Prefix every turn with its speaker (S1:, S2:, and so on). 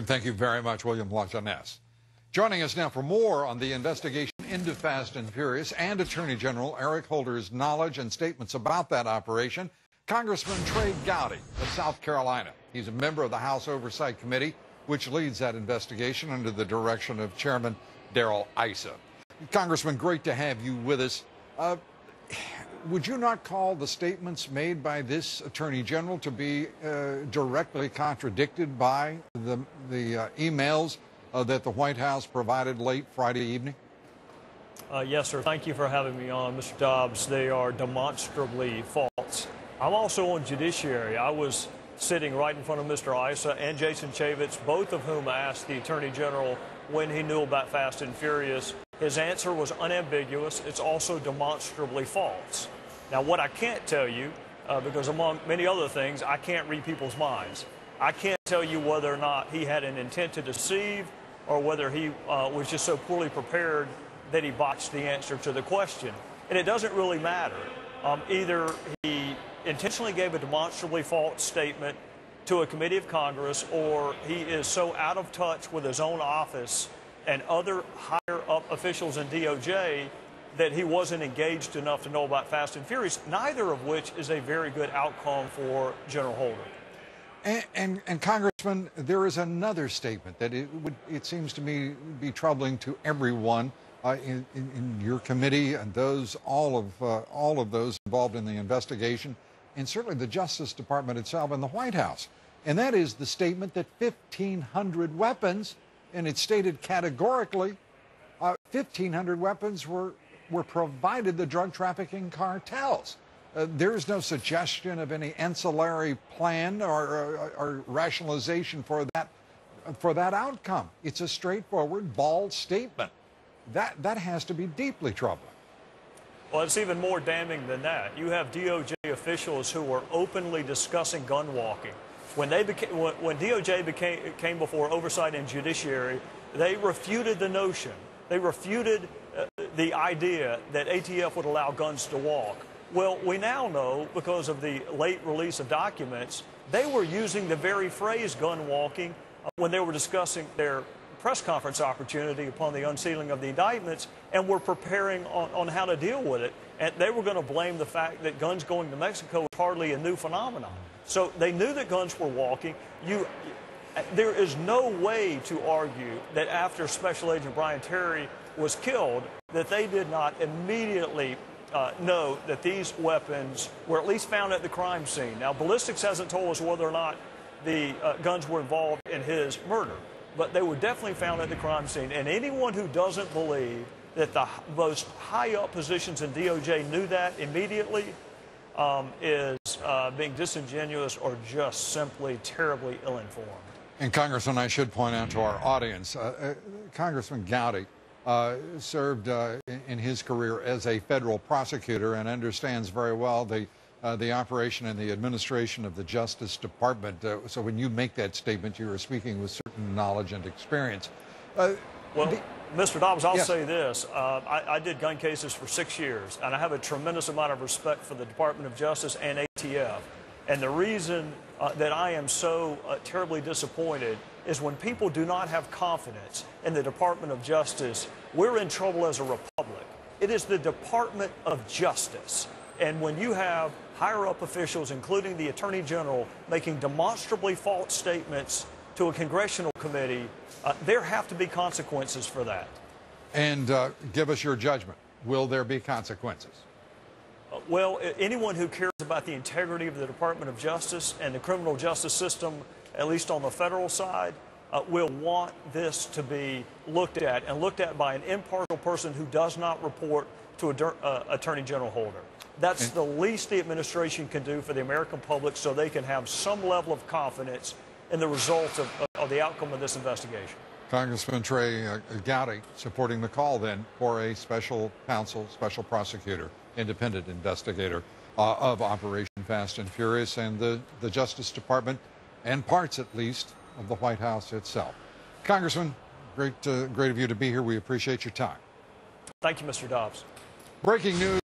S1: Thank you very much, William Lajeunesse. Joining us now for more on the investigation into Fast and Furious and Attorney General Eric Holder's knowledge and statements about that operation, Congressman Trey Gowdy of South Carolina. He's a member of the House Oversight Committee, which leads that investigation under the direction of Chairman Darrell Issa. Congressman, great to have you with us. Would you not call the statements made by this Attorney General to be directly contradicted by the emails that the White House provided late Friday evening?
S2: Yes, sir. Thank you for having me on, Mr. Dobbs. They are demonstrably false. I'm also on Judiciary. I was sitting right in front of Mr. Issa and Jason Chaffetz, both of whom asked the Attorney General when he knew about Fast and Furious. His answer was unambiguous. It's also demonstrably false. Now, what I can't tell you, because among many other things, I can't read people's minds. I can't tell you whether or not he had an intent to deceive or whether he was just so poorly prepared that he botched the answer to the question. And it doesn't really matter. Either he intentionally gave a demonstrably false statement to a committee of Congress, or he is so out of touch with his own office and other higher-up officials in DOJ that he wasn't engaged enough to know about Fast and Furious, neither of which is a very good outcome for General Holder.
S1: And Congressman, there is another statement that it seems to me be troubling to everyone in your committee and all of those involved in the investigation, and certainly the Justice Department itself and the White House. And that is the statement that 1,500 weapons, and it's stated categorically, 1,500 weapons were provided the drug trafficking cartels. There is no suggestion of any ancillary plan or rationalization for that outcome. It's a straightforward, bald statement. That has to be deeply troubling.
S2: Well, it's even more damning than that. You have DOJ officials who were openly discussing gun walking. When DOJ came before Oversight and Judiciary, they refuted the notion. They refuted the idea that ATF would allow guns to walk. Well, we now know, because of the late release of documents, they were using the very phrase gun walking when they were discussing their press conference opportunity upon the unsealing of the indictments, and were preparing on how to deal with it. And they were going to blame the fact that guns going to Mexico was hardly a new phenomenon. So they knew that guns were walking. There is no way to argue that after Special Agent Brian Terry was killed, that they did not immediately know that these weapons were at least found at the crime scene. Now, ballistics hasn't told us whether or not the guns were involved in his murder, but they were definitely found at the crime scene. And anyone who doesn't believe that the most high-up positions in DOJ knew that immediately is being disingenuous or just simply terribly ill-informed.
S1: And Congressman, I should point out to our audience, Congressman Gowdy served in his career as a federal prosecutor and understands very well the operation and the administration of the Justice Department. So when you make that statement, you are speaking with certain knowledge and experience.
S2: Well, Mr. Dobbs, I'll
S1: yes.
S2: say this. I did gun cases for 6 years, and I have a tremendous amount of respect for the Department of Justice and ATF. And the reason that I am so terribly disappointed is when people do not have confidence in the Department of Justice, we're in trouble as a republic. It is the Department of Justice. And when you have higher-up officials, including the Attorney General, making demonstrably false statements to a congressional committee, there have to be consequences for that.
S1: And give us your judgment. Will there be consequences?
S2: Well, anyone who cares about the integrity of the Department of Justice and the criminal justice system, at least on the federal side, will want this to be looked at, and looked at by an impartial person who does not report to Attorney General Holder. That's the least the administration can do for the American public, so they can have some level of confidence in the results of the outcome of this investigation.
S1: Congressman Trey Gowdy supporting the call then for a special counsel, special prosecutor, independent investigator of Operation Fast and Furious and the Justice Department and parts, at least, of the White House itself. Congressman, great of you to be here. We appreciate your time.
S2: Thank you, Mr. Dobbs.
S1: Breaking news.